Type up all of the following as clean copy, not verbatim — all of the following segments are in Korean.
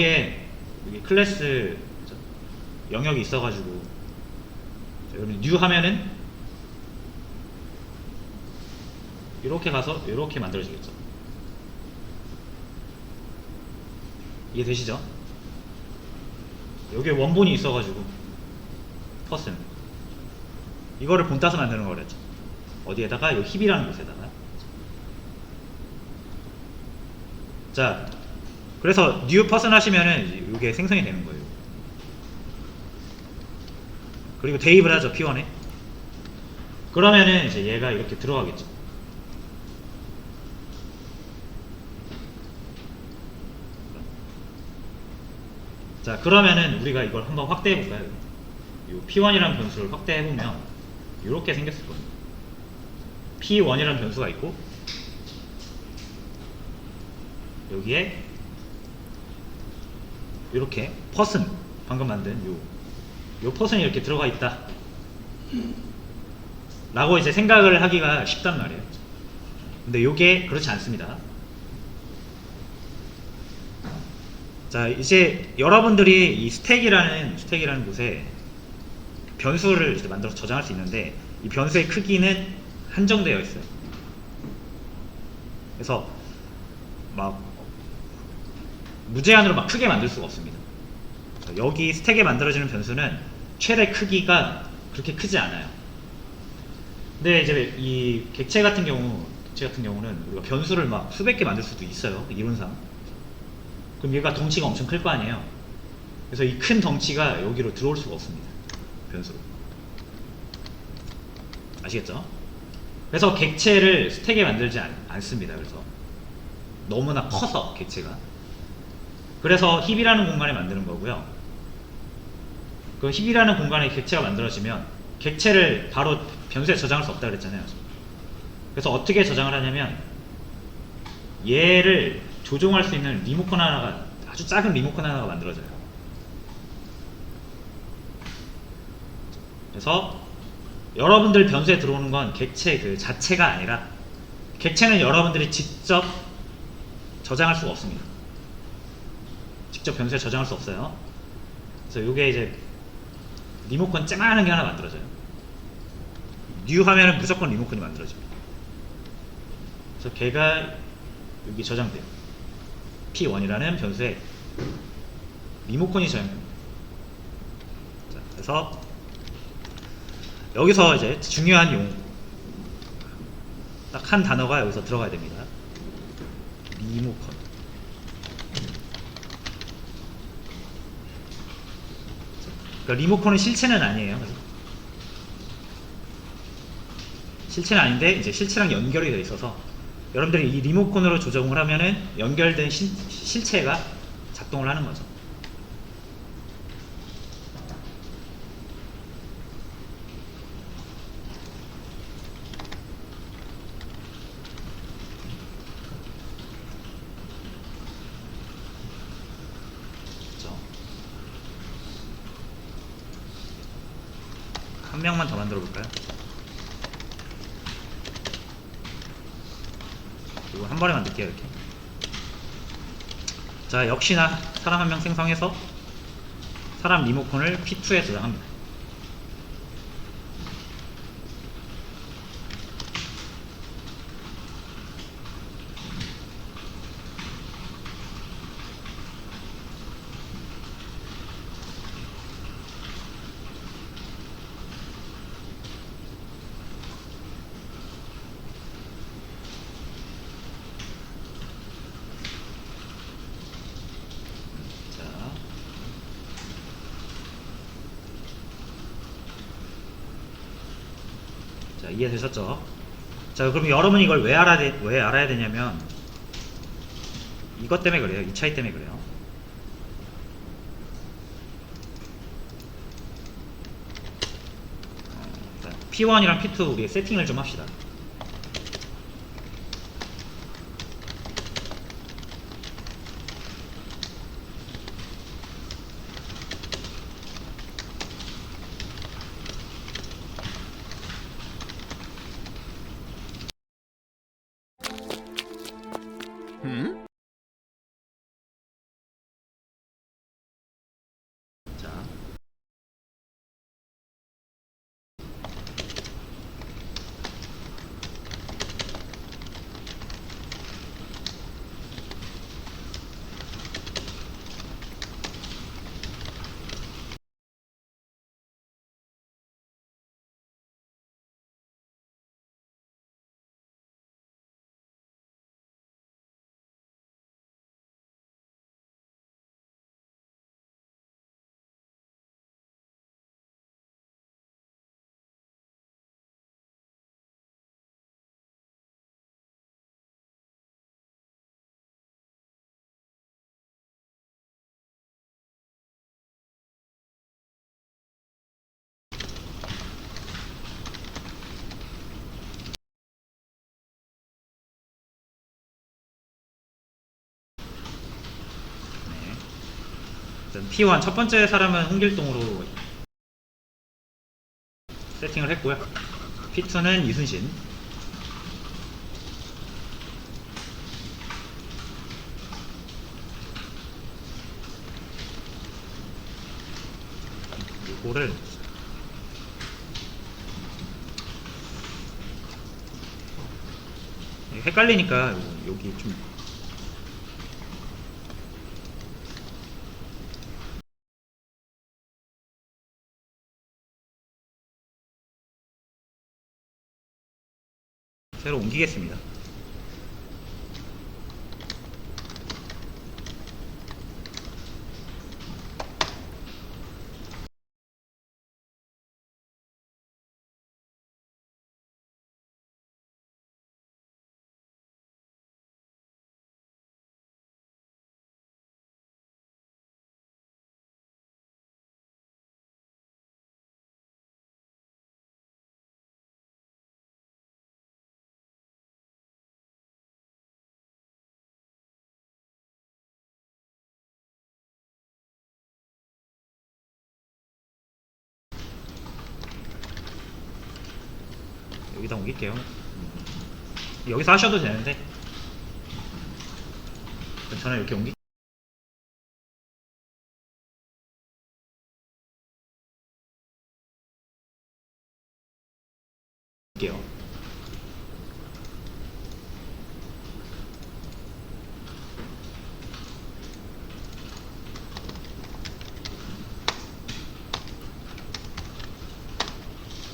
여기 클래스 영역이 있어가지고 여러분 뉴 하면은 이렇게 가서 이렇게 만들어지겠죠. 이해되시죠? 여기에 원본이 있어가지고 퍼슨 이거를 본 따서 만드는 거랬죠. 어디에다가 이 힙이라는 곳에다가. 자, 그래서 뉴 퍼슨 하시면은 이게 생성이 되는 거예요. 그리고 대입을 하죠, P1에. 그러면은 이제 얘가 이렇게 들어가겠죠. 자, 그러면은 우리가 이걸 한번 확대해 볼까요? 이 P1이라는 변수를 확대해 보면 이렇게 생겼을 겁니다. P1이라는 변수가 있고 여기에 이렇게 퍼슨 방금 만든 요 퍼슨이 이렇게 들어가 있다 라고 이제 생각을 하기가 쉽단 말이에요. 근데 요게 그렇지 않습니다. 자, 이제 여러분들이 이 스택이라는 곳에 변수를 이제 만들어서 저장할 수 있는데 이 변수의 크기는 한정되어 있어요. 그래서 막 무제한으로 막 크게 만들 수가 없습니다. 여기 스택에 만들어지는 변수는 최대 크기가 그렇게 크지 않아요. 근데 이제 이 객체 같은 경우는 우리가 변수를 막 수백 개 만들 수도 있어요, 이론상. 그럼 얘가 덩치가 엄청 클 거 아니에요. 그래서 이 큰 덩치가 여기로 들어올 수가 없습니다, 변수로. 아시겠죠? 그래서 객체를 스택에 만들지 않습니다. 그래서 너무나 커서 객체가. 그래서 힙이라는 공간에 만드는 거고요. 그 힙이라는 공간에 객체가 만들어지면 객체를 바로 변수에 저장할 수 없다 그랬잖아요. 그래서 어떻게 저장을 하냐면 얘를 조종할 수 있는 리모컨 하나가, 아주 작은 리모컨 하나가 만들어져요. 그래서 여러분들 변수에 들어오는 건 객체 그 자체가 아니라 객체는 여러분들이 직접 저장할 수가 없습니다. 직접 변수에 저장할 수 없어요. 그래서 이게 이제 리모컨 쬐만한 게 하나 만들어져요. 뉴 하면은 무조건 리모컨이 만들어집니다. 그래서 걔가 여기 저장돼요. P1이라는 변수에 리모컨이 저장됩니다. 자, 그래서 여기서 이제 중요한 딱 한 단어가 여기서 들어가야 됩니다. 리모컨. 그러니까 리모컨은 실체는 아니에요. 실체는 아닌데 이제 실체랑 연결이 되어 있어서 여러분들이 이 리모컨으로 조정을 하면은 연결된 실체가 작동을 하는 거죠. 그렇죠? 한 명만 더 만들어 볼까요? 이거 한 번에 만들게요, 이렇게. 자, 역시나 사람 한 명 생성해서 사람 리모컨을 P2에 저장합니다. 자, 이해되셨죠? 자, 그럼 여러분이 이걸 왜 알아야 되냐면 이것 때문에 그래요. 이 차이 때문에 그래요. P1이랑 P2 우리 세팅을 좀 합시다. 일단 P1 첫 번째 사람은 홍길동으로 세팅을 했고요. P2는 이순신. 이거를 헷갈리니까 여기 좀 새로 옮기겠습니다. 여기다 옮길게요. 여기서 하셔도 되는데 저는 이렇게 옮길게요.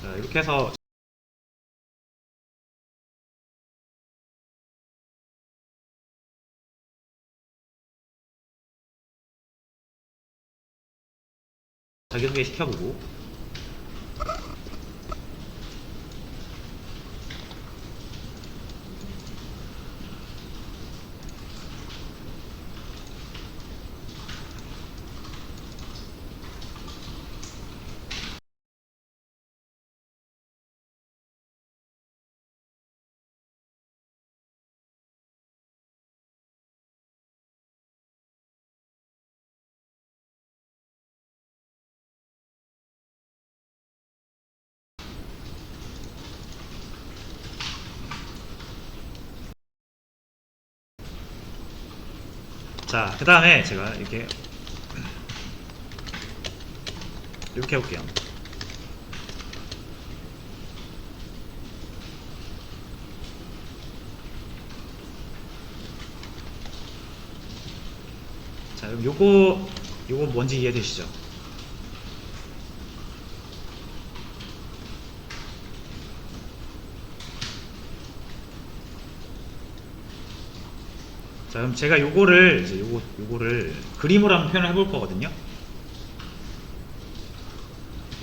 자, 이렇게 해서 자기소개 시켜보고 자, 그 다음에 제가 이렇게 해볼게요. 자, 그럼 요거 뭔지 이해되시죠? 자, 그럼 제가 요거를 이제 요거를 그림으로 한번 표현을 해볼 거거든요.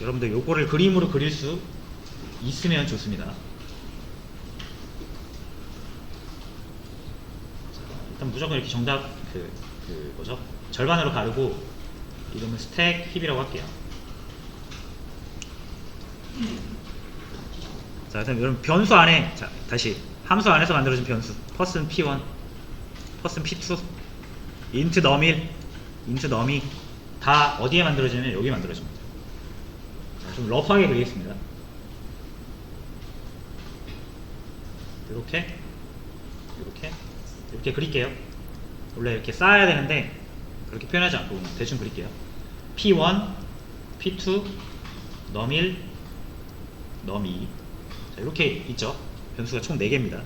여러분들 요거를 그림으로 그릴 수 있으면 좋습니다. 자, 일단 무조건 이렇게 정답 뭐죠? 절반으로 가르고 이름은 스택 힙이라고 할게요. 자, 일단 여러분 변수 안에, 자, 다시 함수 안에서 만들어진 변수 퍼슨 P1, 퍼슨 P2, 인트 너밀, 인트 너미 다 어디에 만들어지냐면 여기 만들어집니다. 자, 좀 러프하게 그리겠습니다. 이렇게 그릴게요. 원래 이렇게 쌓아야 되는데 그렇게 표현하지 않고 그냥 대충 그릴게요. P1, P2, 너밀, 너미. 자, 이렇게 있죠. 변수가 총 4개입니다.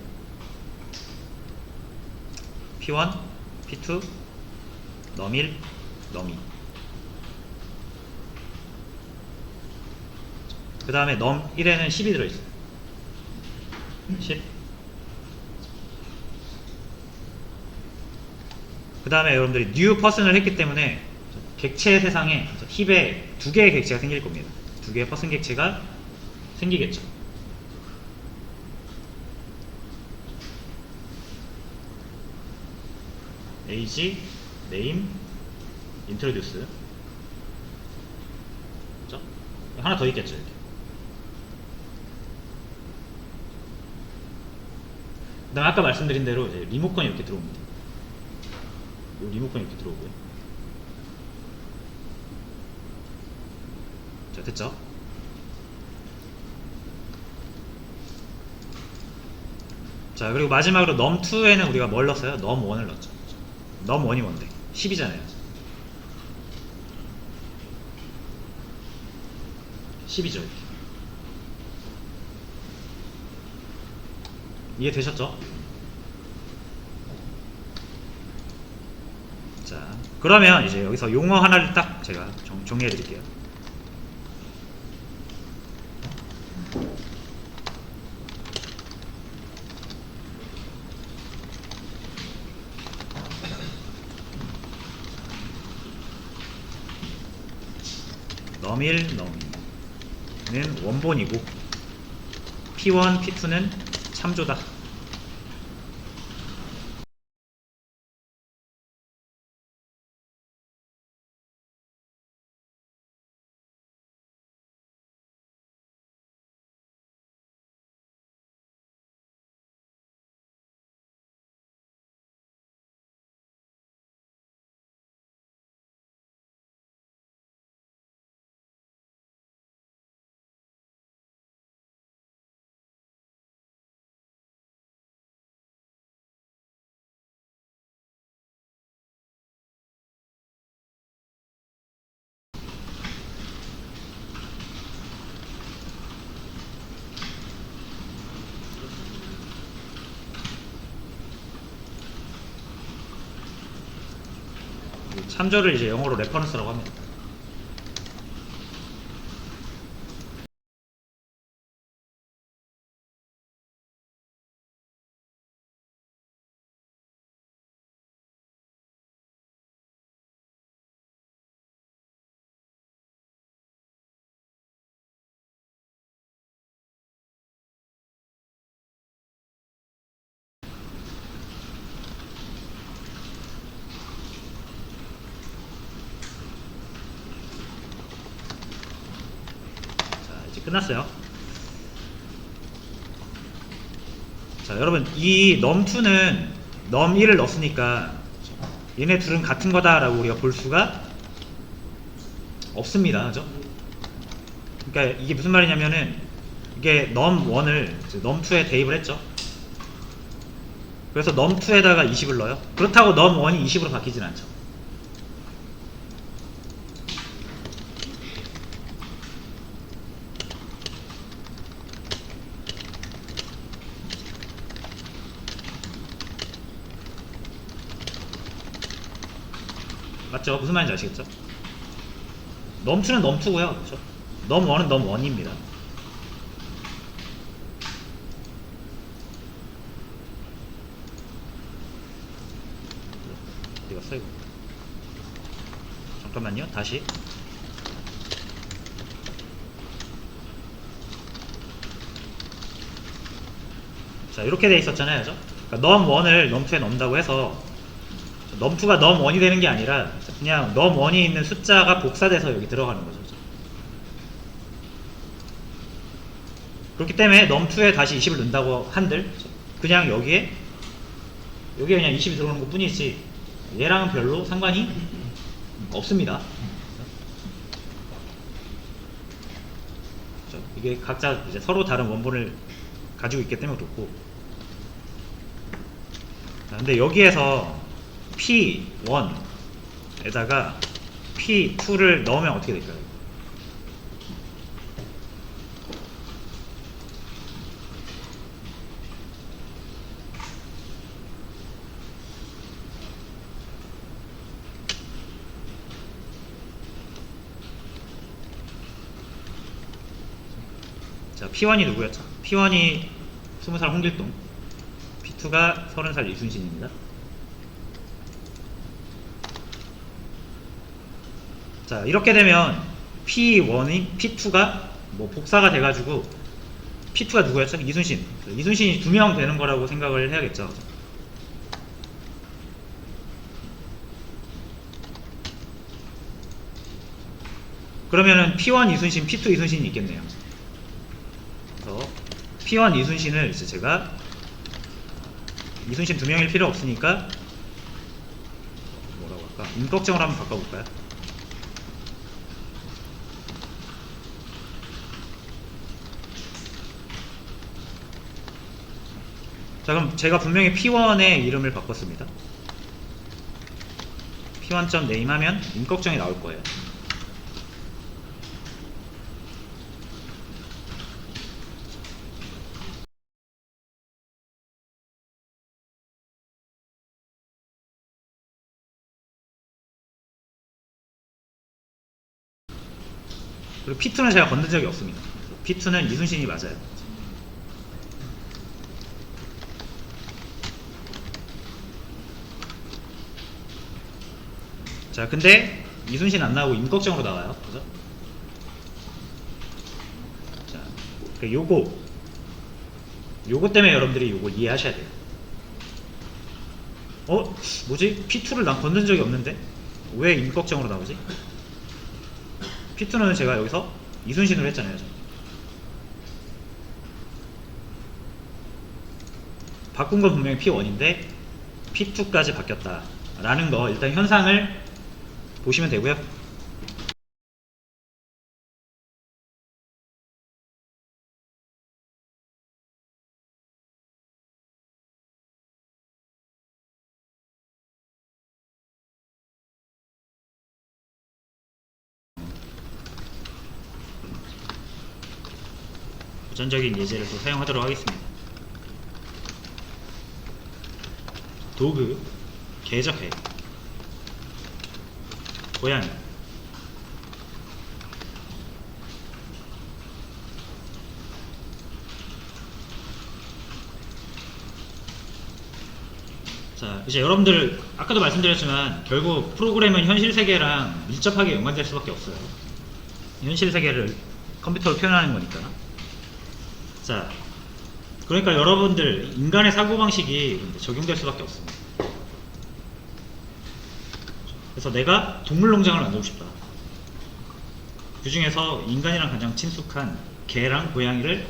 P1, P2, 너밀, 너미. 그 다음에 넘 1에는 10이 들어있어요. 10. 그 다음에 여러분들이 new person을 했기 때문에 객체 세상에 힙에 2개의 객체가 생길 겁니다. 2개의 person 객체가 생기겠죠. age, name, introduce. 그렇죠? 하나 더 있겠죠. 이렇게. 그 다음에 아까 말씀드린 대로 이제 리모컨이 이렇게 들어옵니다. 요 리모컨이 이렇게 들어오고요. 자, 됐죠? 자, 그리고 마지막으로 num2에는 우리가 뭘 넣었어요? num1을 넣었죠. num1이 뭔데? 10이잖아요. 10이죠. 이해되셨죠? 자, 그러면 이제 여기서 용어 하나를 딱 제가 정리해 드릴게요. num1, num2는 원본이고 p1, p2는 참조다. 참조를 이제 영어로 레퍼런스라고 합니다. 자, 이제 끝났어요. 자, 여러분, 이 num2는 num1을 넣었으니까 얘네 둘은 같은 거다라고 우리가 볼 수가 없습니다. 그죠? 그러니까 이게 무슨 말이냐면은 이게 num1을 num2에 대입을 했죠. 그래서 num2에다가 20을 넣어요. 그렇다고 num1이 20으로 바뀌진 않죠. 맞죠? 무슨 말인지 아시겠죠? num2는 num2고요. 그렇죠? num1은 num1입니다. 어디 갔어 이거? 잠깐만요. 다시. 자, 이렇게 돼 있었잖아요. 그죠? 그러니까 num1을 num2에 넣는다고 해서 num2가 num1이 되는 게 아니라 그냥 num1이 있는 숫자가 복사돼서 여기 들어가는 거죠. 그렇기 때문에 num2에 다시 20을 넣는다고 한들 그냥 여기에 그냥 20이 들어오는 것 뿐이지 얘랑은 별로 상관이 없습니다. 이게 각자 이제 서로 다른 원본을 가지고 있기 때문에 그렇고. 근데 여기에서 P1에다가 P2를 넣으면 어떻게 될까요? 자, P1이 누구였죠? P1이 20살 홍길동, P2가 30살 이순신입니다. 자, 이렇게 되면 P1이 P2가 뭐 복사가 돼가지고 P2가 누구였죠? 이순신. 이순신이 2명 되는 거라고 생각을 해야겠죠. 그러면은 P1 이순신, P2 이순신이 있겠네요. 그래서 P1 이순신을 이제 제가 이순신 2명일 필요 없으니까 뭐라고 할까? 임꺽정으로 한번 바꿔볼까요? 자, 그럼 제가 분명히 P1의 이름을 바꿨습니다. P1.name 하면 임꺽정이 나올 거예요. 그리고 P2는 제가 건든 적이 없습니다. P2는 이순신이 맞아요. 자, 근데 이순신 안 나오고 임꺽정으로 나와요. 그죠? 자, 요거 때문에 여러분들이 요거 이해하셔야 돼요. 뭐지? P2를 난 건든 적이 없는데? 왜 임꺽정으로 나오지? P2는 제가 여기서 이순신으로 했잖아요. 바꾼 건 분명히 P1인데 P2까지 바뀌었다 라는 거 일단 현상을 보시면 되고요. 고전적인 예제를 또 사용하도록 하겠습니다. 도그, 개적해, 고양이. 자, 이제 여러분들 아까도 말씀드렸지만 결국 프로그램은 현실 세계랑 밀접하게 연관될 수밖에 없어요. 현실 세계를 컴퓨터로 표현하는 거니까. 자, 그러니까 여러분들 인간의 사고방식이 적용될 수밖에 없습니다. 그래서 내가 동물농장을 만들고 싶다. 그 중에서 인간이랑 가장 친숙한 개랑 고양이를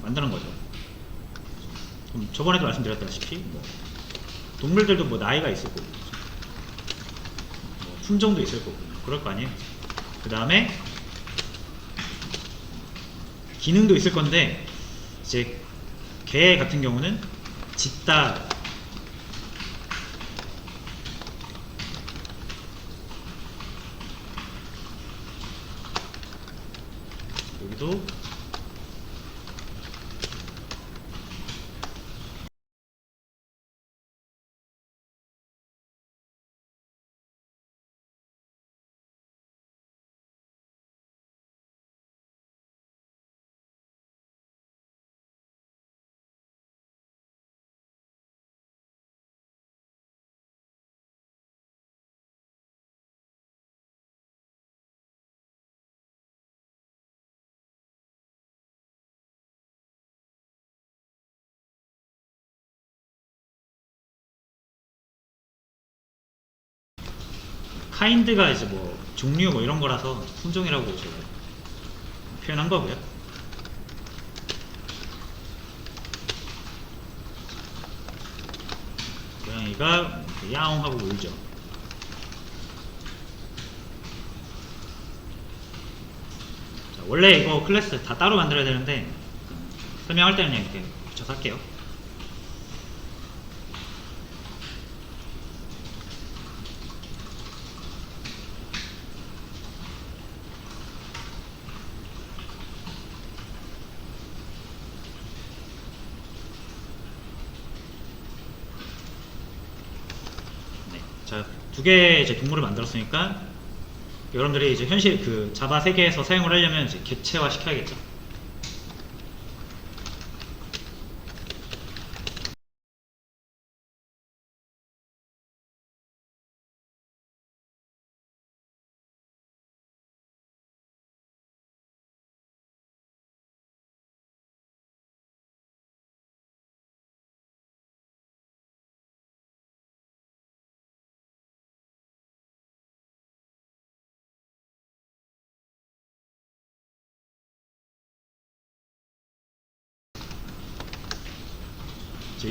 만드는 거죠. 그럼 저번에도 말씀드렸다시피 동물들도 나이가 있을 거고 품종도 있을 거고 그럴 거 아니에요. 그 다음에 기능도 있을 건데 이제 개 같은 경우는 짖다, 여기도 카인드가 이제 종류 이런 거라서 품종이라고 제가 표현한 거고요. 고양이가 야옹 하고 울죠. 자, 원래 이거 클래스 다 따로 만들어야 되는데 설명할 때는 그냥 이렇게 붙여서 할게요. 자, 두 개의 이제 동물을 만들었으니까 여러분들이 이제 현실 그 자바 세계에서 사용을 하려면 이제 객체화 시켜야겠죠.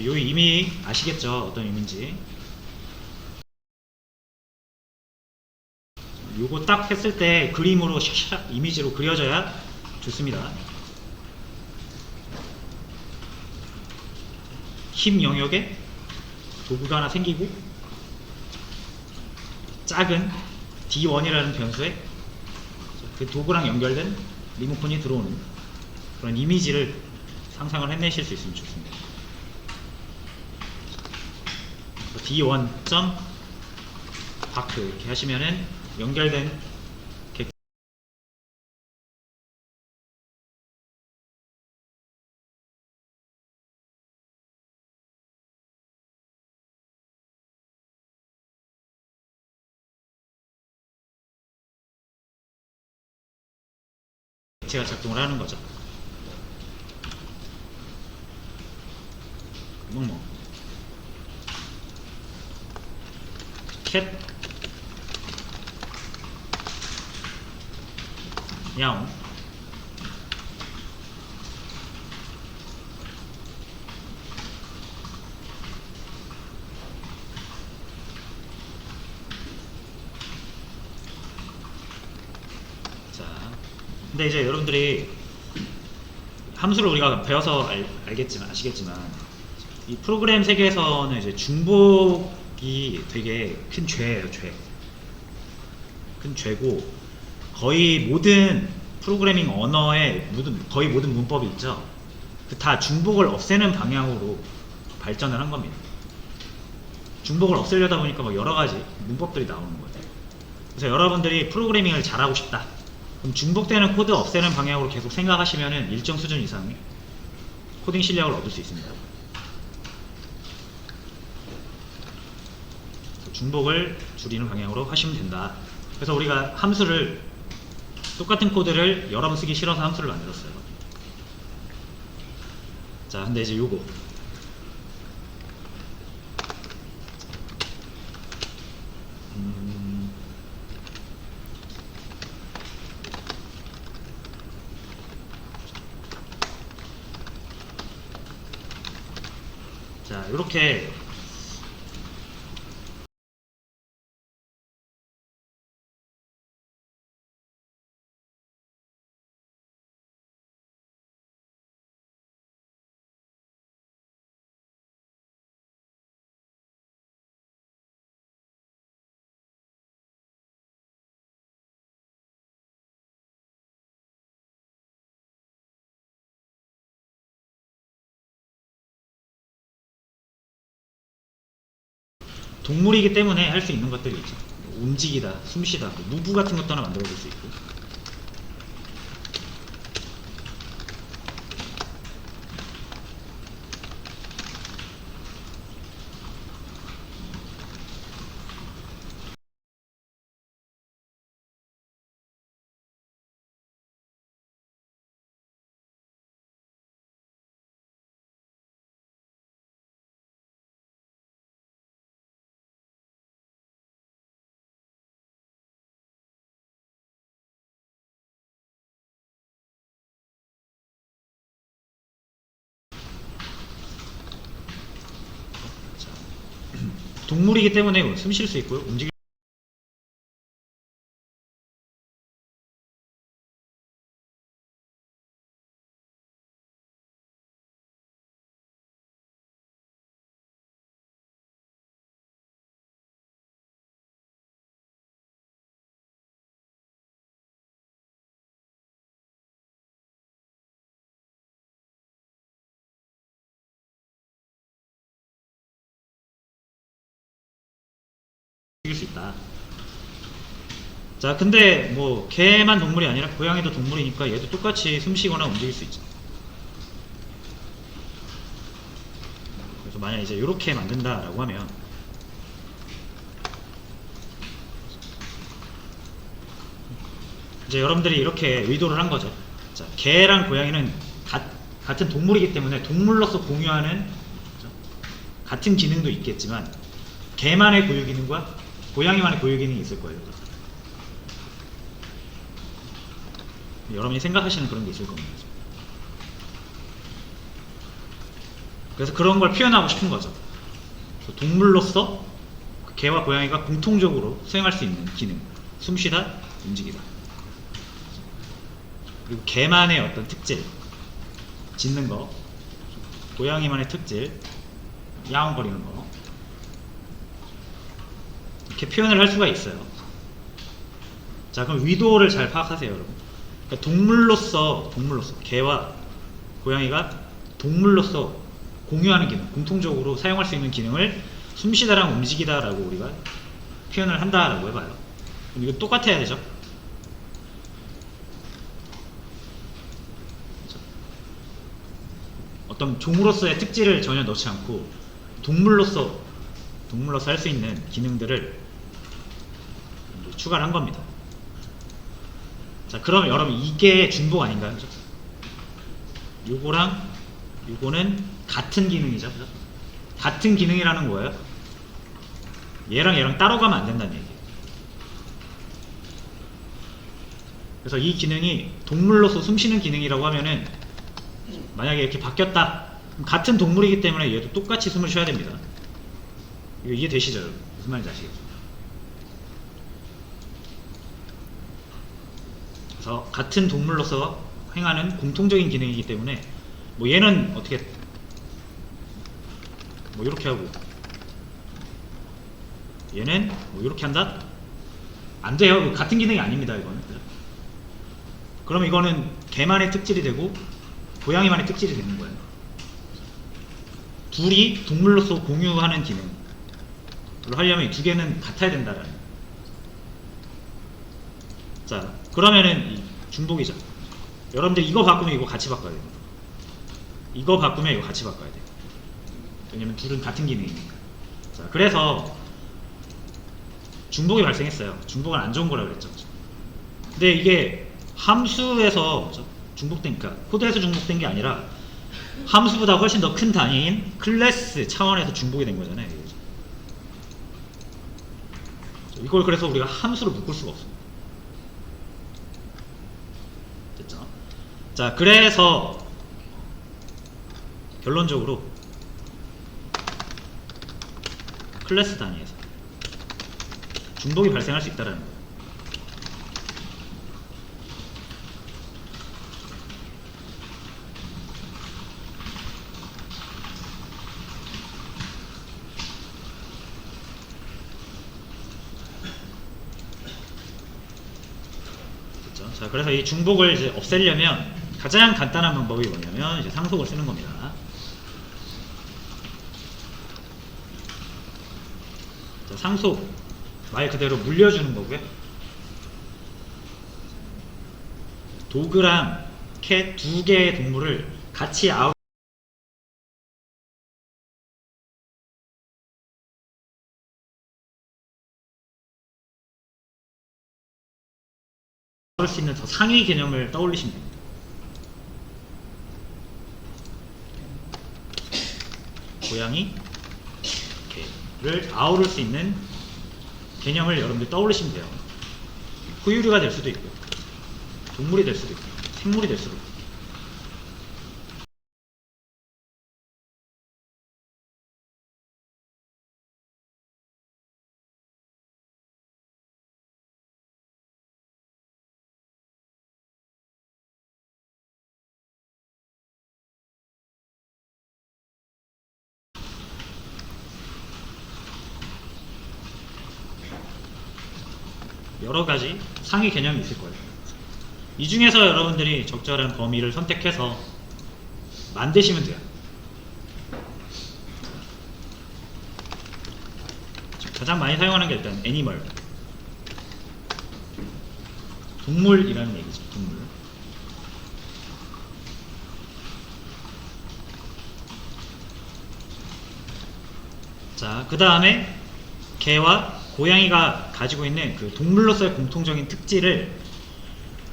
요 이미 아시겠죠? 어떤 의미인지. 요거 딱 했을 때 그림으로 샥샥 이미지로 그려져야 좋습니다. 팀 영역에 도구가 하나 생기고 작은 D1이라는 변수에 그 도구랑 연결된 리모컨이 들어오는 그런 이미지를 상상을 해내실 수 있으면 좋습니다. D1.바크 이렇게 하시면은 연결된 객체가 작동을 하는 거죠. 뭐 캣 야옹 자, 근데 이제 여러분들이 함수를 우리가 배워서 아시겠지만 이 프로그램 세계에서는 이제 중복이 되게 큰 죄예요. 큰 죄고 거의 모든 프로그래밍 언어의 거의 모든 문법이 있죠. 다 중복을 없애는 방향으로 발전을 한 겁니다. 중복을 없애려다 보니까 뭐 여러 가지 문법들이 나오는 거죠. 그래서 여러분들이 프로그래밍을 잘하고 싶다. 그럼 중복되는 코드 없애는 방향으로 계속 생각하시면은 일정 수준 이상의 코딩 실력을 얻을 수 있습니다. 중복을 줄이는 방향으로 하시면 된다. 그래서 우리가 함수를 똑같은 코드를 여러 번 쓰기 싫어서 함수를 만들었어요. 자, 근데 이제 요거 자, 요렇게 동물이기 때문에 할 수 있는 것들이 있죠. 움직이다, 숨쉬다, 무브 같은 것도 하나 만들어 볼 수 있고. 동물이기 때문에 숨 쉴 수 있고요. 움직일 수 있다. 자, 근데 뭐 개만 동물이 아니라 고양이도 동물이니까 얘도 똑같이 숨쉬거나 움직일 수 있죠. 그래서 만약 이제 이렇게 만든다라고 하면 이제 여러분들이 이렇게 의도를 한 거죠. 자, 개랑 고양이는 같은 동물이기 때문에 동물로서 공유하는 그렇죠? 같은 기능도 있겠지만 개만의 고유 기능과 고양이만의 고유 기능이 있을 거예요. 여러분이 생각하시는 그런 게 있을 겁니다. 그래서 그런 걸 표현하고 싶은 거죠. 동물로서 개와 고양이가 공통적으로 수행할 수 있는 기능, 숨쉬다, 움직이다. 그리고 개만의 어떤 특질, 짖는 거, 고양이만의 특질, 야옹거리는 거 이렇게 표현을 할 수가 있어요. 자, 그럼 의도를 잘 파악하세요, 여러분. 그러니까 동물로서 개와 고양이가 동물로서 공유하는 기능, 공통적으로 사용할 수 있는 기능을 숨쉬다랑 움직이다라고 우리가 표현을 한다라고 해봐요. 그럼 이거 똑같아야 되죠. 어떤 종으로서의 특질을 전혀 넣지 않고 동물로서 할 수 있는 기능들을 추가를 한 겁니다. 자, 그럼 여러분 이게 중복 아닌가요? 그죠? 요거랑 요거는 같은 기능이죠. 그죠? 같은 기능이라는 거예요. 얘랑 따로 가면 안 된다는 얘기예요. 그래서 이 기능이 동물로서 숨쉬는 기능이라고 하면은 만약에 이렇게 바뀌었다, 그럼 같은 동물이기 때문에 얘도 똑같이 숨을 쉬어야 됩니다. 이거 이해되시죠? 무슨 말인지 아시겠죠? 그래서 같은 동물로서 행하는 공통적인 기능이기 때문에 뭐 얘는 어떻게 뭐 이렇게 하고 얘는 뭐 이렇게 한다? 안 돼요. 같은 기능이 아닙니다. 이거는. 그럼 이거는 개만의 특질이 되고 고양이만의 특질이 되는 거예요. 둘이 동물로서 공유하는 기능을 하려면 이 두 개는 같아야 된다라는. 자, 그러면은 이 중복이죠. 여러분들 이거 바꾸면 이거 같이 바꿔야 돼요. 이거 바꾸면 이거 같이 바꿔야 돼요. 왜냐면 둘은 같은 기능이니까. 자, 그래서 중복이 발생했어요. 중복은 안 좋은 거라고 그랬죠. 근데 이게 함수에서 중복되니까 코드에서 중복된 게 아니라 함수보다 훨씬 더 큰 단위인 클래스 차원에서 중복이 된 거잖아요. 이걸 그래서 우리가 함수로 묶을 수가 없어. 됐죠? 자, 그래서 결론적으로 클래스 단위에서 중복이 발생할 수 있다는 거예요. 됐죠? 자, 그래서 이 중복을 이제 없애려면 가장 간단한 방법이 뭐냐면 이제 상속을 쓰는 겁니다. 자, 상속 말 그대로 물려주는 거고요. 도그랑 캣 두 개의 동물을 같이 아웃 할 수 있는 더 상위 개념을 떠올리시면 됩니다. 고양이, 개를 아우를 수 있는 개념을 여러분들 떠올리시면 돼요. 후유류가 될 수도 있고 동물이 될 수도 있고 생물이 될 수도 있고. 여러 가지 상위 개념이 있을 거예요. 이 중에서 여러분들이 적절한 범위를 선택해서 만드시면 돼요. 가장 많이 사용하는 게 일단 애니멀, 동물이라는 얘기죠. 동물. 자, 그 다음에 개와 고양이가 가지고 있는 그 동물로서의 공통적인 특질을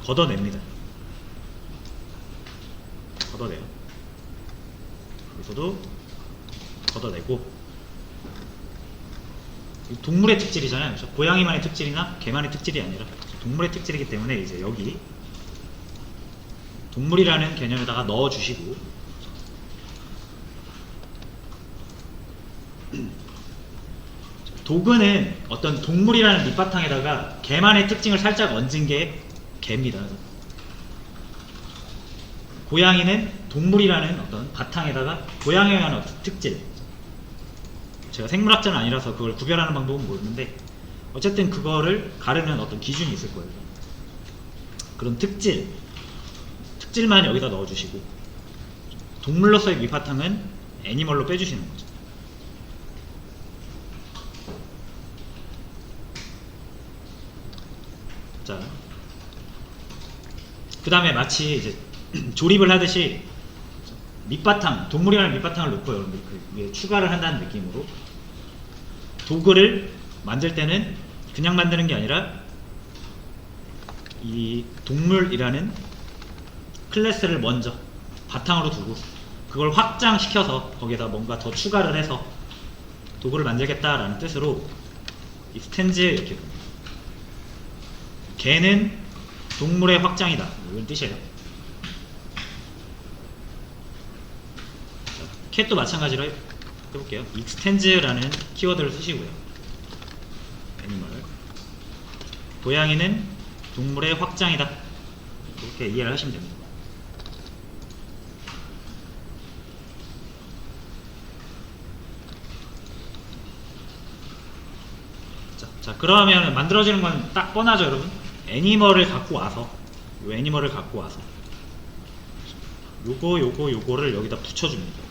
걷어냅니다. 걷어내요. 여기서도 걷어내고, 동물의 특질이잖아요. 그렇죠? 고양이만의 특질이나 개만의 특질이 아니라 동물의 특질이기 때문에 이제 여기 동물이라는 개념에다가 넣어주시고, 도그는 어떤 동물이라는 밑바탕에다가 개만의 특징을 살짝 얹은 게 개입니다. 고양이는 동물이라는 어떤 바탕에다가 고양이에 관한 어떤 특질, 제가 생물학자는 아니라서 그걸 구별하는 방법은 모르는데 어쨌든 그거를 가르는 어떤 기준이 있을 거예요. 그런 특질만 여기다 넣어주시고 동물로서의 밑바탕은 애니멀로 빼주시는 거죠. 자, 그 다음에 마치 이제 조립을 하듯이 밑바탕, 동물이라는 밑바탕을 놓고 여러분들 그 위에 추가를 한다는 느낌으로 도구를 만들 때는 그냥 만드는 게 아니라 이 동물이라는 클래스를 먼저 바탕으로 두고 그걸 확장시켜서 거기에다 뭔가 더 추가를 해서 도구를 만들겠다라는 뜻으로 익스텐즈 이렇게 봅니다. 개는 동물의 확장이다 이런 뜻이에요. 캣도 마찬가지로 해볼게요. 익스텐즈라는 키워드를 쓰시고요. 애니멀 고양이는 동물의 확장이다 이렇게 이해를 하시면 됩니다. 자 그러면 만들어지는 건 딱 뻔하죠 여러분. 애니멀을 갖고 와서 요 애니멀을 갖고 와서 요거를 여기다 붙여줍니다.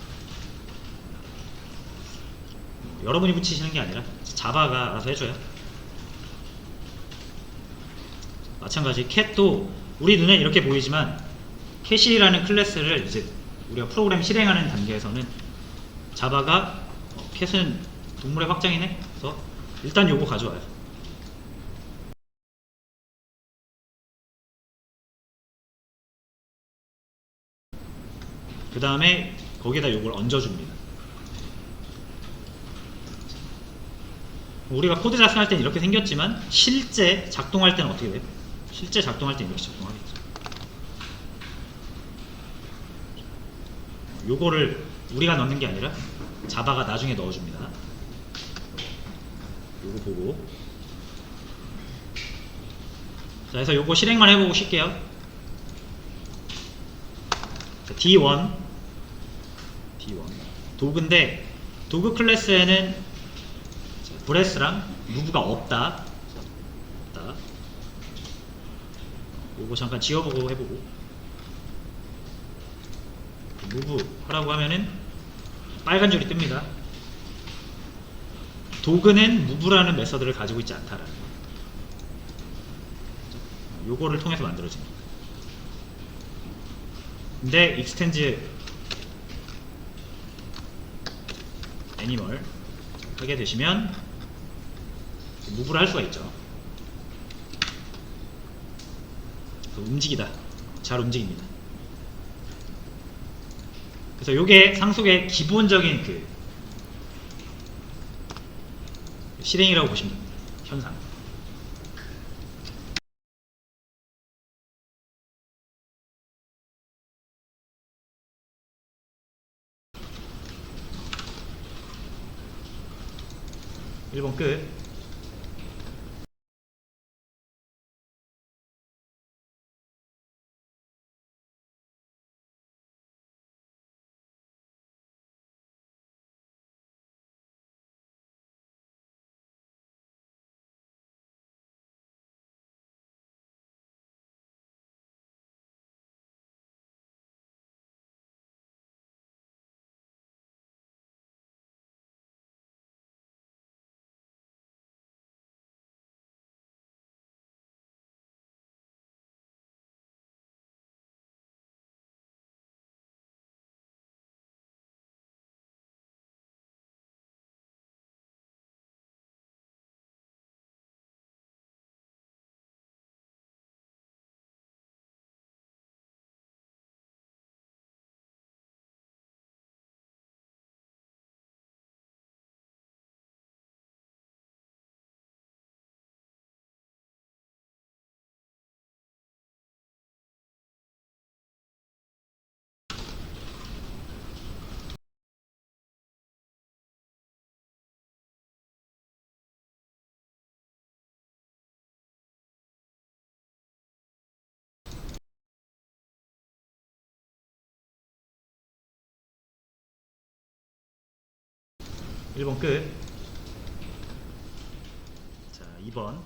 여러분이 붙이시는 게 아니라 자바가 알아서 해줘요. 마찬가지 캣도 우리 눈에 이렇게 보이지만 캣이라는 클래스를 이제 우리가 프로그램 실행하는 단계에서는 자바가 캣은 동물의 확장이네 그래서 일단 요거 가져와요. 그 다음에 거기에다 요걸 얹어줍니다. 우리가 코드 작성할 때는 이렇게 생겼지만 실제 작동할 때는 어떻게 돼요? 실제 작동할 때는 이렇게 작동하겠죠. 요거를 우리가 넣는 게 아니라 자바가 나중에 넣어줍니다. 요거 보고 자 그래서 요거 실행만 해보고 쉴게요. 자, D1 도구인데 도구 클래스에는 브레스랑 무브가 없다. 요거 잠깐 지워보고 해보고 무브 하라고 하면은 빨간 줄이 뜹니다. 도구는 무브라는 메서드를 가지고 있지 않다라는 거. 요거를 통해서 만들어집니다. 근데 익스텐즈 애니멀 하게 되시면 무브를 할 수가 있죠. 움직이다. 잘 움직입니다. 그래서 요게 상속의 기본적인 그 실행이라고 보시면 됩니다. 현상. (1번) 끝. 1번 끝. 자, 2번.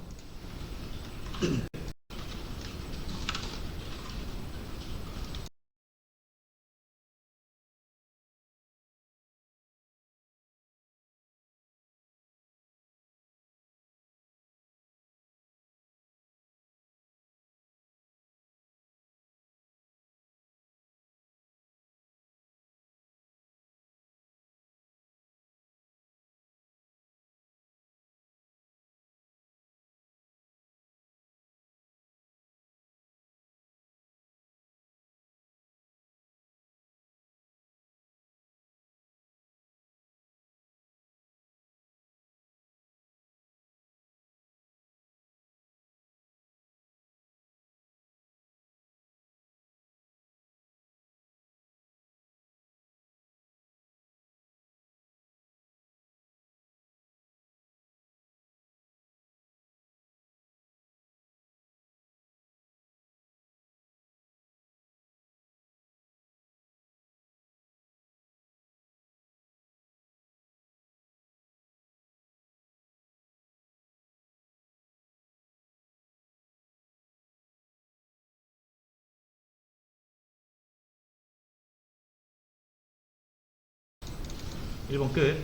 일번 끝.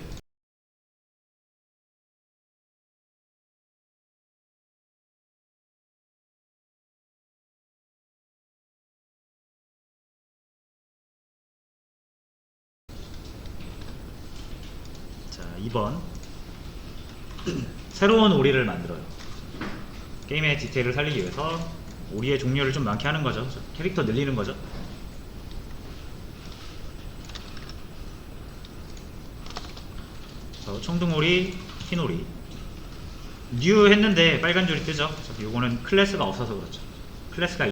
자, 2번. 새로운 오리를 만들어요. 게임의 디테일을 살리기 위해서 오리의 종류를 좀 많게 하는 거죠. 캐릭터 늘리는 거죠. 청둥오리, 흰오리. 뉴 했는데 빨간 줄이 뜨죠. 요거는 클래스가 없어서 그렇죠. 클래스가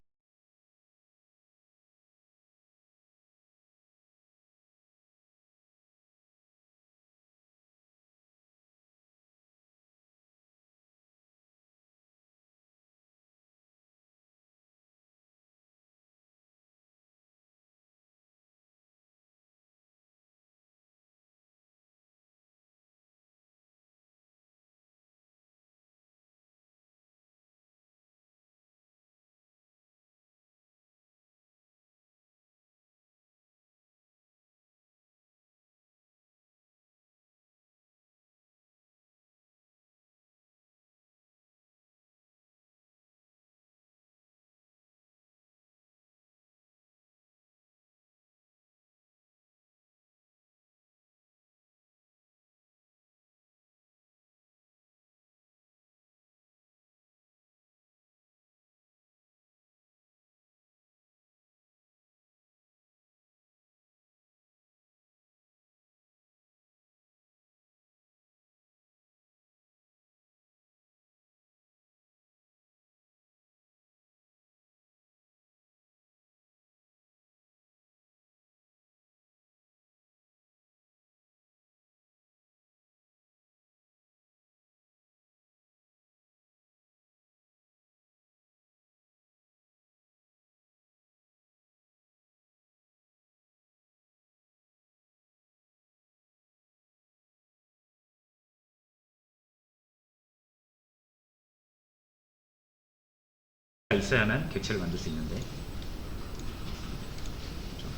있어야만 객체를 만들 수 있는데.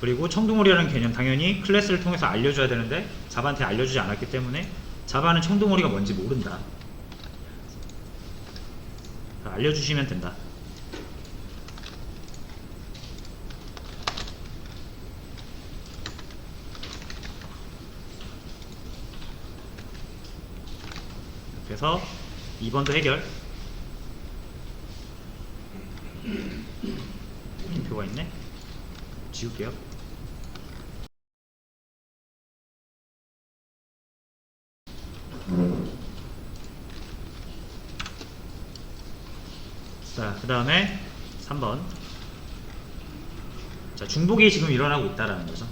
그리고 청둥오리라는 개념 당연히 클래스를 통해서 알려줘야 되는데 자바한테 알려주지 않았기 때문에 자바는 청둥오리가 뭔지 모른다. 알려주시면 된다. 그래서 2번도 해결. 표가 있네. 지울게요. 자, 그 다음에 3번. 자, 중복이 지금 일어나고 있다라는 거죠.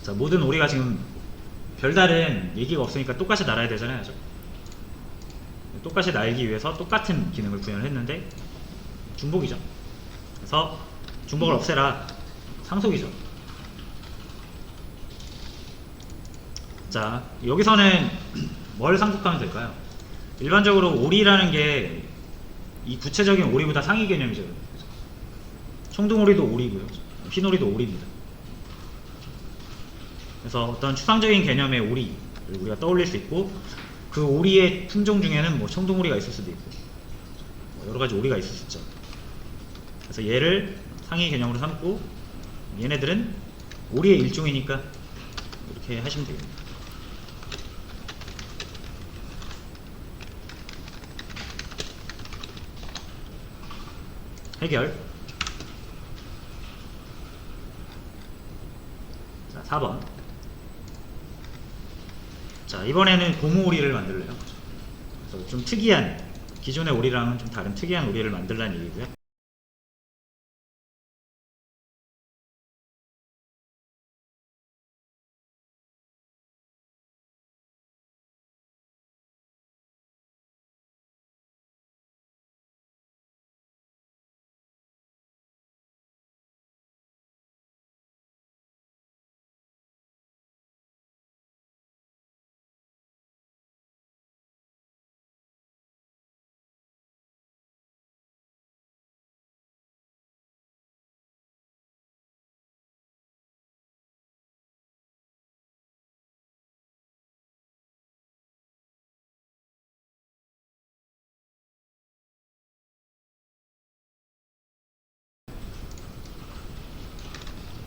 자, 모든 오리가 지금 별다른 얘기가 없으니까 똑같이 날아야 되잖아요. 똑같이 날기 위해서 똑같은 기능을 구현을 했는데 중복이죠. 그래서 중복을 없애라. 상속이죠. 자, 여기서는 뭘 상속하면 될까요? 일반적으로 오리라는 게 이 구체적인 오리보다 상위 개념이죠. 청둥오리도 오리고요. 흰오리도 오리입니다. 그래서 어떤 추상적인 개념의 오리를 우리가 떠올릴 수 있고, 그 오리의 품종 중에는 뭐 청둥오리가 있을 수도 있고 뭐 여러 가지 오리가 있을 수 있죠. 그래서 얘를 상위 개념으로 삼고, 얘네들은 오리의 일종이니까 이렇게 하시면 되겠습니다. 해결. 자, 4번. 자, 이번에는 고무오리를 만들래요. 그래서 좀 특이한, 기존의 오리랑은 좀 다른 특이한 오리를 만들라는 얘기고요.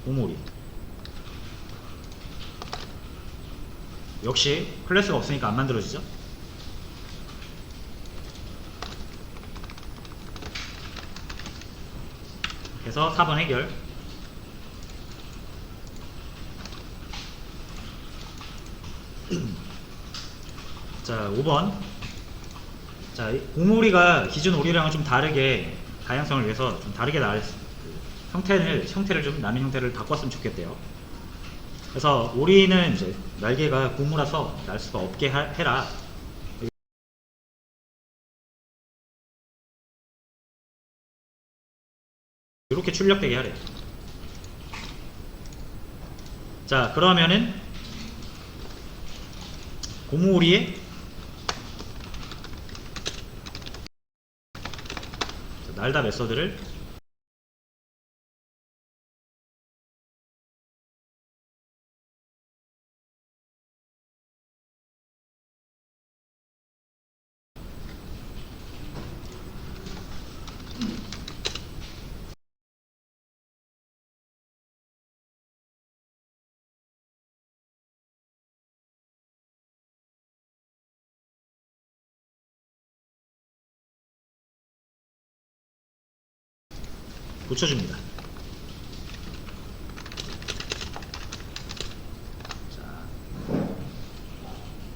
고무오리. 역시 클래스가 없으니까 안 만들어지죠. 그래서 4번 해결. 자, 5번. 자, 고무오리가 기존 오리랑은 좀 다르게, 다양성을 위해서 좀 다르게 형태를 좀 나는 형태를 바꿨으면 좋겠대요. 그래서 오리는 이제 날개가 고무라서 날 수가 없게 해라. 이렇게 출력되게 하래요. 자, 그러면은 고무오리의 날다 메서드를 붙여줍니다.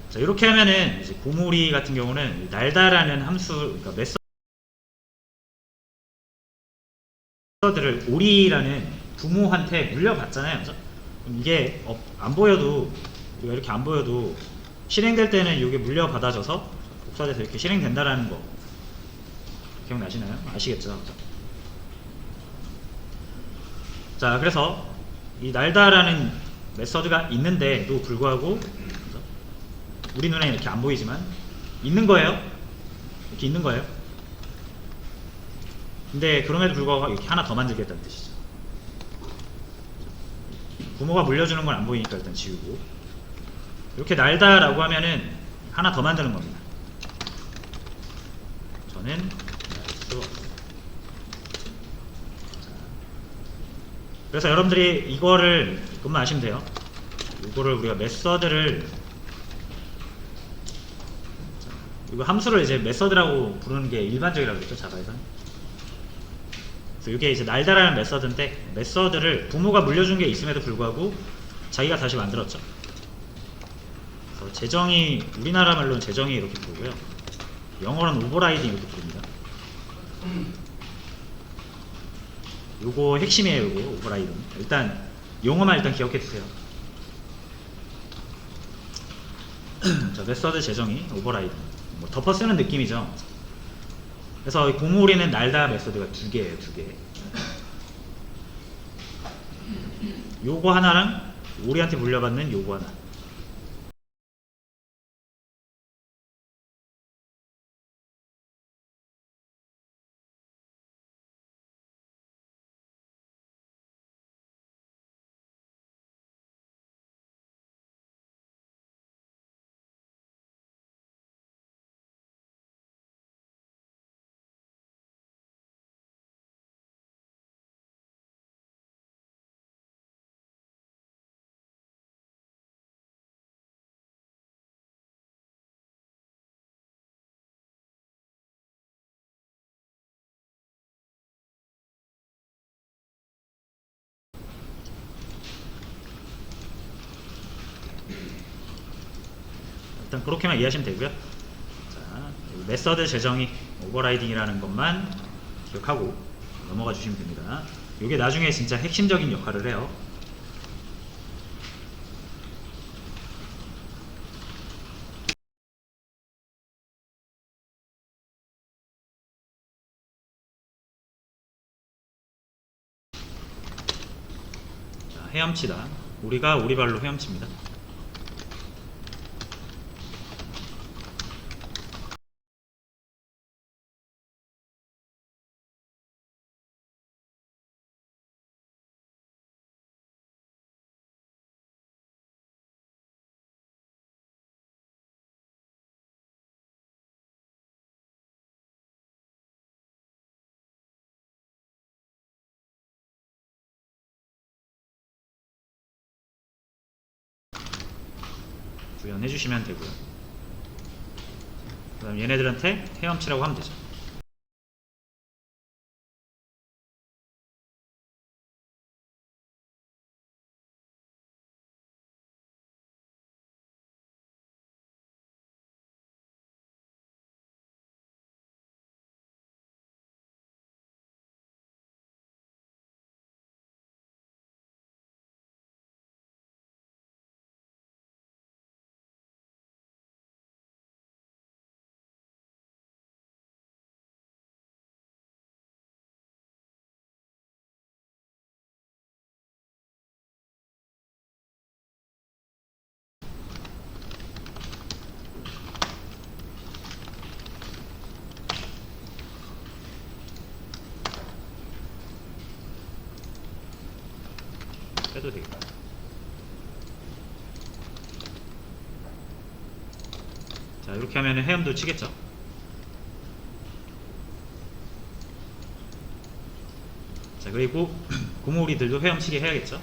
자, 이렇게 하면은 이제 고무오리 같은 경우는 날다라는 함수, 그러니까 메서드를 오리라는 부모한테 물려받잖아요. 그럼 이게 안 보여도, 우리가 이렇게 안 보여도 실행될 때는 이게 물려받아져서 복사돼서 이렇게 실행된다라는 거 기억나시나요? 아시겠죠? 자, 그래서 이 날다라는 메서드가 있는데도 불구하고 우리 눈에 이렇게 안 보이지만 있는 거예요. 이렇게 있는 거예요. 근데 그럼에도 불구하고 이렇게 하나 더 만들겠다는 뜻이죠. 부모가 물려주는 건 안 보이니까 일단 지우고, 이렇게 날다라고 하면은 하나 더 만드는 겁니다. 저는 그래서 여러분들이 이거를 그것만 아시면 돼요. 이거를 우리가 메서드를, 이거 함수를 이제 메서드라고 부르는 게 일반적이라고 그랬죠, 자바에서는. 그래서 이게 이제 날다라는 메서드인데, 메서드를 부모가 물려준 게 있음에도 불구하고 자기가 다시 만들었죠. 그래서 재정의, 우리나라 말로는 재정의 이렇게 부르고요, 영어로는 오버라이딩 이렇게 부릅니다. 요거 핵심이에요. 요거 오버라이딩. 일단 용어만 일단 기억해 주세요. 자, 메서드 재정의 오버라이딩, 뭐 덮어 쓰는 느낌이죠. 그래서 고무오리는 날다 메서드가 두 개예요. 두 개. 요거 하나랑 오리한테 물려받는 요거 하나. 일단 그렇게만 이해하시면 되고요. 자, 메서드 재정의 오버라이딩이라는 것만 기억하고 넘어가 주시면 됩니다. 이게 나중에 진짜 핵심적인 역할을 해요. 자, 헤엄치다. 우리가 우리 발로 헤엄칩니다. 구현해 주시면 되고요. 그 다음 얘네들한테 헤엄치라고 하면 되죠. 빼도 되겠다. 자, 이렇게 하면 헤엄도 치겠죠. 자, 그리고 고무오리들도 헤엄치게 해야겠죠.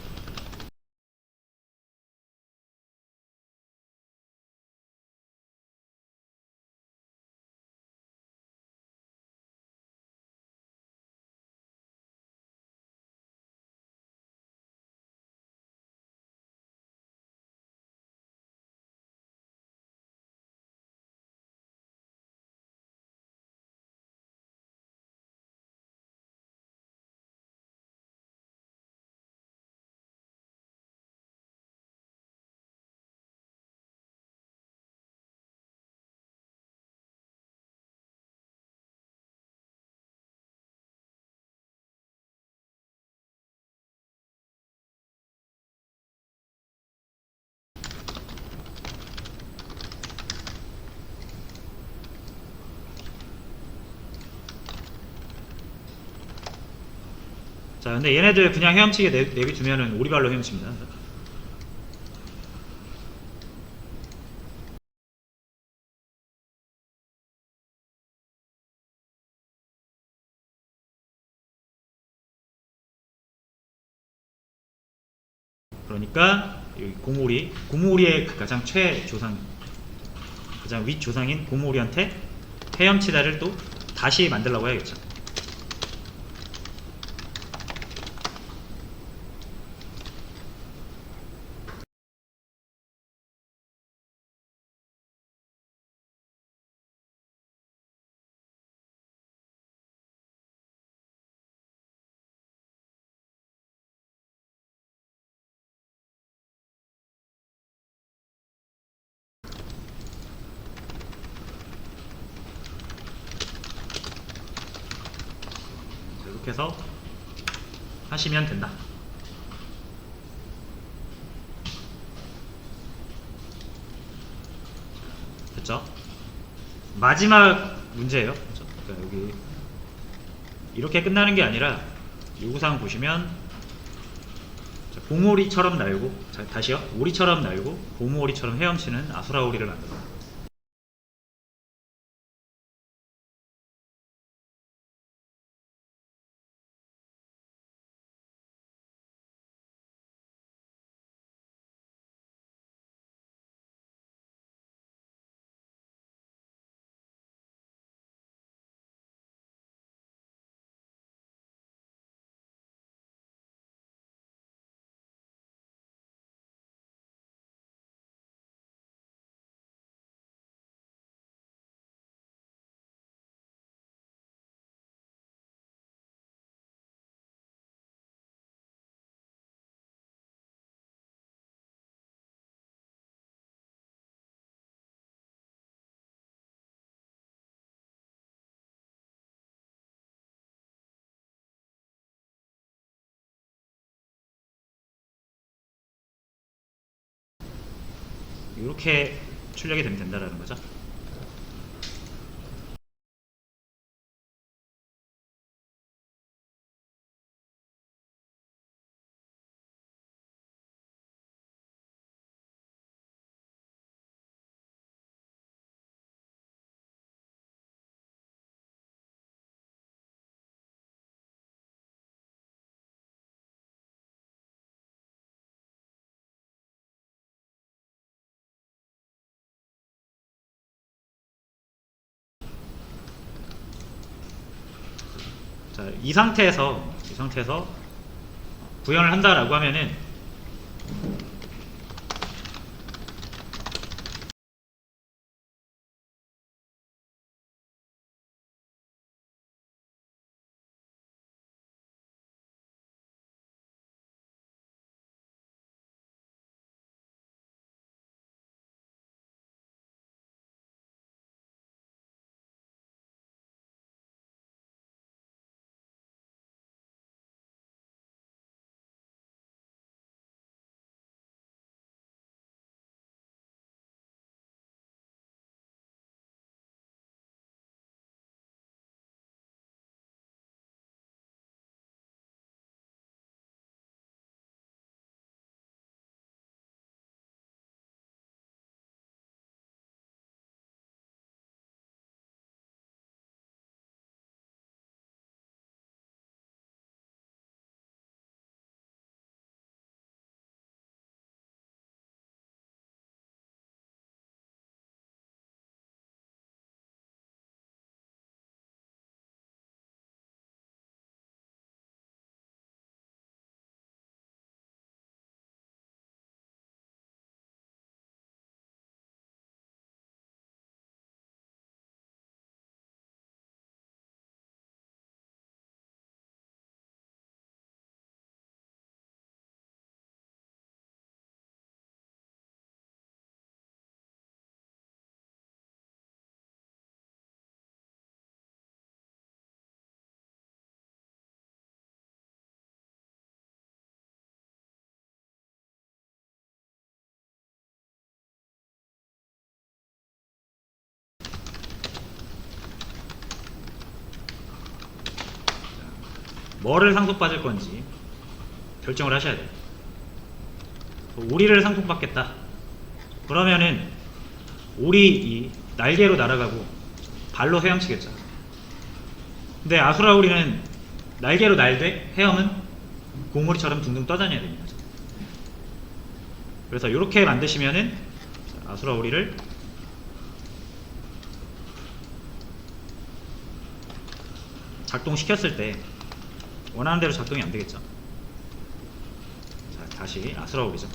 자, 근데 얘네들 그냥 헤엄치게 내비두면은 오리발로 헤엄칩니다. 그러니까 여기 고무오리의 그 가장 최조상, 가장 윗조상인 고무오리한테 헤엄치다를 또 다시 만들라고 해야겠죠. 이렇게 해서 하시면 된다. 됐죠? 마지막 문제예요. 그렇죠? 그러니까 여기 이렇게 끝나는 게 아니라 요구사항 보시면 고무오리처럼 날고, 자, 다시요. 오리처럼 날고 고무오리처럼 헤엄치는 아수라오리를 만들어. 이렇게 출력이 되면 된다라는 거죠. 자, 이 상태에서 구현을 한다라고 하면은 뭐를 상속받을 건지 결정을 하셔야 돼요. 오리를 상속받겠다. 그러면은 오리 이 날개로 날아가고 발로 헤엄치겠죠. 근데 아수라 오리는 날개로 날되 헤엄은 공오리처럼 둥둥 떠다녀야 됩니다. 그래서 이렇게 만드시면은 아수라 오리를 작동시켰을 때 원하는 대로 작동이 안 되겠죠. 자, 다시 아수라 오리죠.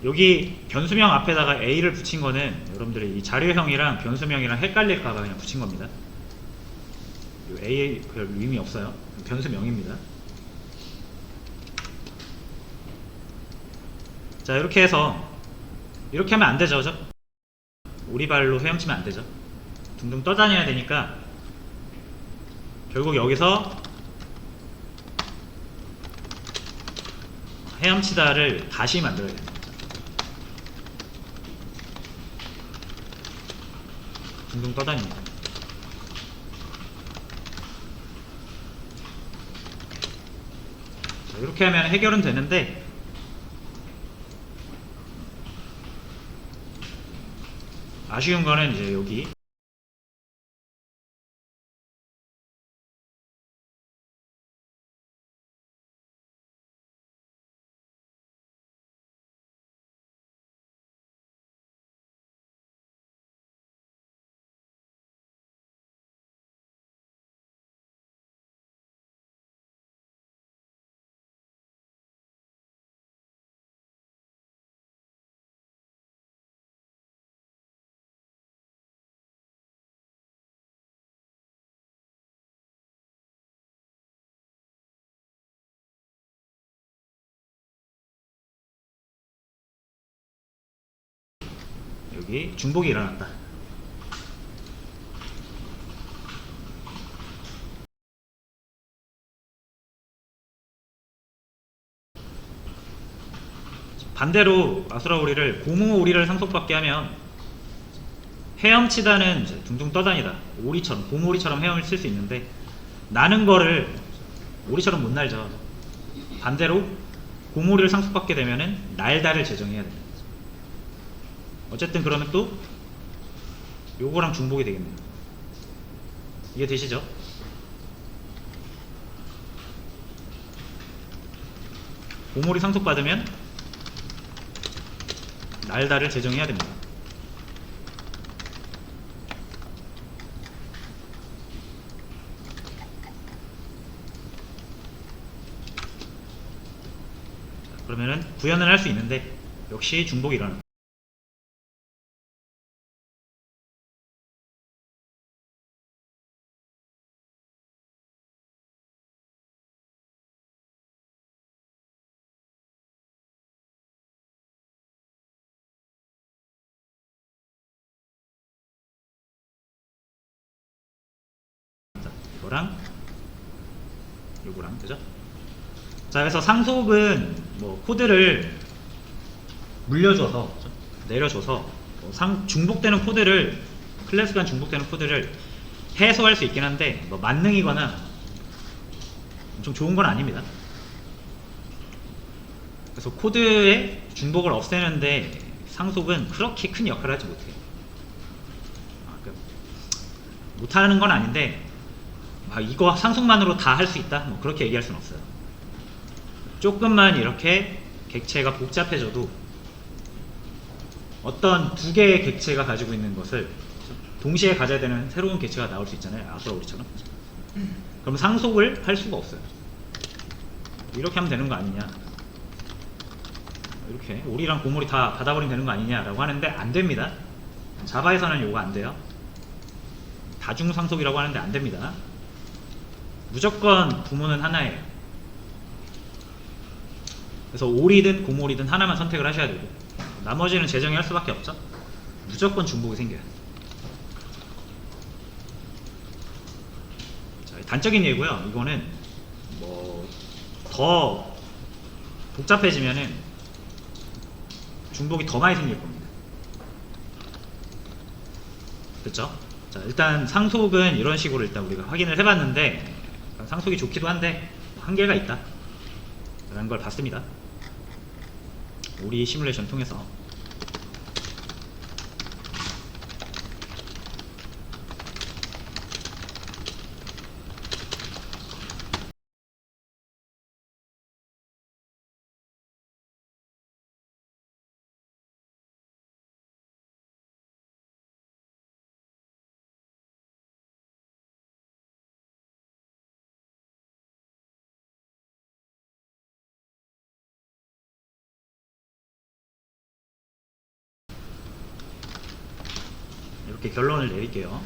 여기 변수명 앞에다가 A를 붙인 거는 여러분들이 이 자료형이랑 변수명이랑 헷갈릴까봐 그냥 붙인 겁니다. A 별 의미 없어요. 변수명입니다. 자, 이렇게 해서 이렇게 하면 안 되죠, 그죠? 오리발로 헤엄치면 안 되죠. 둥둥 떠다녀야 되니까 결국 여기서 헤엄치다를 다시 만들어야 됩니다. 둥둥 떠다닙니다. 자, 이렇게 하면 해결은 되는데 아쉬운 거는 이제 여기 여기 중복이 일어났다. 반대로 아수라 오리를 고무 오리를 상속받게 하면 헤엄치다는 이제 둥둥 떠다니다 오리처럼 고무 오리처럼 헤엄을 칠 수 있는데 나는 거를 오리처럼 못 날죠. 반대로 고무 오리를 상속받게 되면은 날다를 제정해야 됩니다. 어쨌든 그러면 또 요거랑 중복이 되겠네요. 이해되시죠? 고무 오리 상속받으면 날다를 제정해야 됩니다. 그러면은 구현을 할 수 있는데 역시 중복이 일어납니다. 이거랑 요거랑 그죠? 자, 그래서 상속은 뭐 코드를 물려줘서 내려줘서 중복되는 코드를 클래스 간 중복되는 코드를 해소할 수 있긴 한데 뭐 만능이거나 좀 좋은 건 아닙니다. 그래서 코드의 중복을 없애는데 상속은 그렇게 큰 역할을 하지 못해요. 못하는 건 아닌데 이거 상속만으로 다 할 수 있다? 뭐 그렇게 얘기할 수는 없어요. 조금만 이렇게 객체가 복잡해져도 어떤 두 개의 객체가 가지고 있는 것을 동시에 가져야 되는 새로운 객체가 나올 수 있잖아요. 아수라 오리처럼. 그럼 상속을 할 수가 없어요. 이렇게 하면 되는 거 아니냐, 이렇게 오리랑 고물이 다 받아버리면 되는 거 아니냐라고 하는데 안 됩니다. 자바에서는 요거 안 돼요. 다중상속이라고 하는데 안 됩니다. 무조건 부모는 하나예요. 그래서 오리든 고물이든 하나만 선택을 하셔야 되고 나머지는 재정의할 수밖에 없죠. 무조건 중복이 생겨요. 자, 단적인 예고요. 이거는 뭐 더 복잡해지면은 중복이 더 많이 생길 겁니다. 그쵸? 자, 일단 상속은 이런 식으로 일단 우리가 확인을 해봤는데 상속이 좋기도 한데 한계가 있다 라는 걸 봤습니다. 우리 시뮬레이션 통해서. 이렇게 결론을 내릴게요.